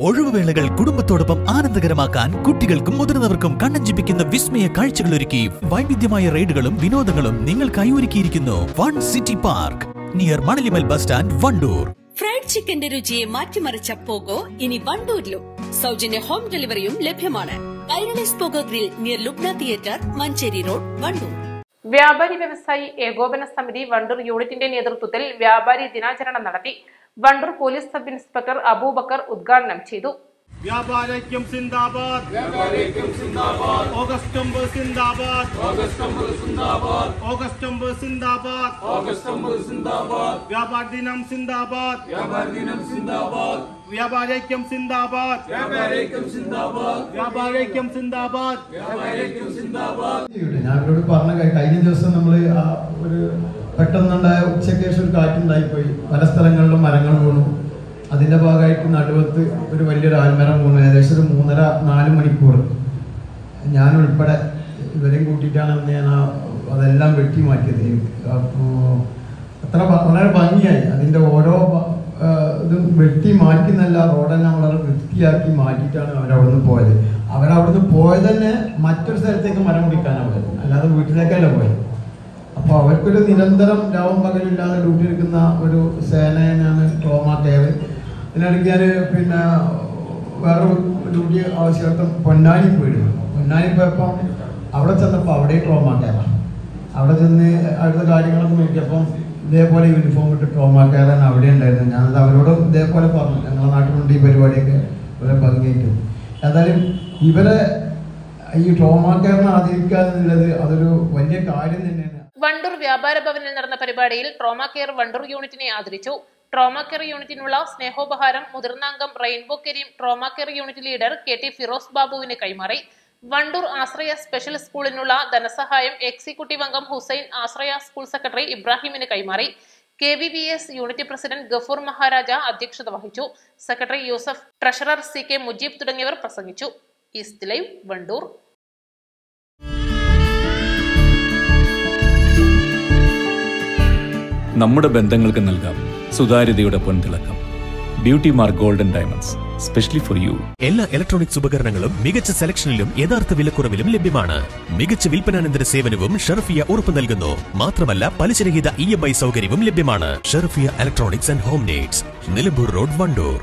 ഒഴിവുവേളകൾ കുടുംബത്തോടൊപ്പം ആനന്ദകരമാക്കാൻ കുട്ടികൾക്കും മുതിർന്നവർക്കും കണ്ണഞ്ചിപ്പിക്കുന്ന വിസ്മയ കാഴ്ചകളൊരുക്കി വൈവിധ്യമായ റൈഡുകളും വിനോദങ്ങളും നിങ്ങൾക്കായി ഒരുക്കിയിരിക്കുന്നു one city park near Manalimal bus stand, Wandoor. Fried ചിക്കന്റെ രുചിയെ മാറ്റിമറിച്ച പോഗോ ഇനി വണ്ടൂരിലും. സൗജന്യ ഹോം ഡെലിവറിയും ലഭ്യമാണ്. Kairali's pogo grill near Lubna theatre, Manjeri road, Wandoor. വ്യാപാരി വ്യവസായി ഏകോപന സമിതി വണ്ടൂർ യൂണിറ്റിന്റെ നേതൃത്വത്തിൽ വ്യാപാരി ദിനാചരണം നടത്തി. Wandoor police sub inspector Abubakar ഉദ്ഘാടനം ചെയ്തു. വ്യാപാരിക്കും സിന്ദാബാദ്, വ്യാപാരിക്കും സിന്ദാബാദ്, ഓഗസ്റ്റ് 9 സിന്ദാബാദ്, ഓഗസ്റ്റ് 9 സിന്ദാബാദ്, ഓഗസ്റ്റ് 9 സിന്ദാബാദ്, ഓഗസ്റ്റ് 9 സിന്ദാബാദ്, വ്യാപാരി ദിനം സിന്ദാബാദ്, വ്യാപാരി ദിനം സിന്ദാബാദ്, വ്യാപാരിക്കും സിന്ദാബാദ്, വ്യാപാരിക്കും സിന്ദാബാദ്, വ്യാപാരിക്കും സിന്ദാബാദ്, വ്യാപാരിക്കും സിന്ദാബാദ്. ഞാനോട് പറഞ്ഞ കഴിഞ്ഞ ദിവസം നമ്മൾ ഒരു പെട്ടെന്നുണ്ടായ ഉച്ചയ്ക്ക് ശേഷം ഒരു കാറ്റുണ്ടായിപ്പോയി. പല സ്ഥലങ്ങളിലും മരങ്ങൾ വീണു. അതിൻ്റെ ഭാഗമായിട്ട് നടുവത്ത് ഒരു വലിയൊരു ആൽമരം വീണു. ഏകദേശം ഒരു 3.5-4 മണിക്കൂർ ഞാനുൾപ്പെടെ ഇവരെയും കൂട്ടിയിട്ടാണ് ഞാൻ അതെല്ലാം വെട്ടി മാറ്റിയത്. അപ്പോൾ വളരെ ഭംഗിയായി അതിൻ്റെ ഓരോ ഇതും വെട്ടി മാറ്റുന്നല്ല, റോഡെല്ലാം വളരെ വൃത്തിയാക്കി മാറ്റിയിട്ടാണ് അവരവിടുന്ന് പോയത്. അവരവിടുന്ന് പോയത് തന്നെ മറ്റൊരു സ്ഥലത്തേക്ക് മരം പിടിക്കാനാണ് പോയത്, അല്ലാതെ വീട്ടിലേക്കല്ല പോയത്. അപ്പോൾ അവർക്കൊരു നിരന്തരം രാവും പകലില്ലാതെ ഡ്യൂട്ടി എടുക്കുന്ന ഒരു സേനയാണ് ട്രോമാ കെയർ. ഇതിനിടയ്ക്ക് ഞാൻ പിന്നെ വേറെ ഡ്യൂട്ടി ആവശ്യമായിട്ടും പൊന്നാനി പോയിരുന്നു. പൊന്നാനി പോയപ്പം അവിടെ ചെന്നപ്പോൾ അവിടെ ട്രോമാ കെയറാണ്. അവിടെ ചെന്ന് അടുത്ത കാര്യങ്ങളൊക്കെ നോക്കിയപ്പം ഇതേപോലെ യൂണിഫോം ഇട്ട് ട്രോമാ കെയറാണ് അവിടെ ഉണ്ടായിരുന്നത്. ഞാനത് അവരോടും ഇതേപോലെ പറഞ്ഞു, ഞങ്ങളുടെ നാട്ടിലുണ്ട് ഈ പരിപാടിയൊക്കെ ഇവരെ ഭംഗിയായിട്ട്. ഏതായാലും ഇവരെ ഈ ട്രോമാ കെയറിനെ ആദരിക്കുക എന്നുള്ളത് അതൊരു വലിയ കാര്യം തന്നെയാണ്. വണ്ടൂർ വ്യാപാര ഭവനിൽ നടന്ന പരിപാടിയിൽ ട്രോമാ കെയർ വണ്ടൂർ യൂണിറ്റിനെ ആദരിച്ചു. ട്രോമാ കെയർ യൂണിറ്റിനുള്ള സ്നേഹോപഹാരം മുതിർന്ന അംഗം rainbow Kareem trauma care unit leader KT Firoz ബാബുവിന് കൈമാറി. വണ്ടൂർ ആശ്രയ സ്പെഷ്യൽ സ്കൂളിനുള്ള ധനസഹായം എക്സിക്യൂട്ടീവ് അംഗം ഹുസൈൻ, ആശ്രയ സ്കൂൾ സെക്രട്ടറി ഇബ്രാഹിമിന് കൈമാറി. KVVS unit president Gafoor Maharaja അധ്യക്ഷത വഹിച്ചു. Secretary Yusuf, treasurer CK Mujeeb തുടങ്ങിയവർ പ്രസംഗിച്ചു. East live, Wandoor. നമ്മുടെ ബന്ധങ്ങൾക്ക് നൽകാം സുതാര്യതയുടെ പൊൻതിളക്കം. Beauty mark golden diamonds, specially for you. എല്ലാ ഇലക്ട്രോണിക്സ് ഉപകരണങ്ങളും മികച്ച സെലക്ഷനിലും യഥാർത്ഥ വിലക്കുറവിലും ലഭ്യമാണ്. മികച്ച വിൽപ്പനാനന്തര സേവനവും ഷർഫിയ ഉറപ്പ് നൽകുന്നു. മാത്രമല്ല പലിശരഹിത EMI സൗകര്യവും ലഭ്യമാണ്. Sharfiya electronics and home needs, Nilambur road, Wandoor.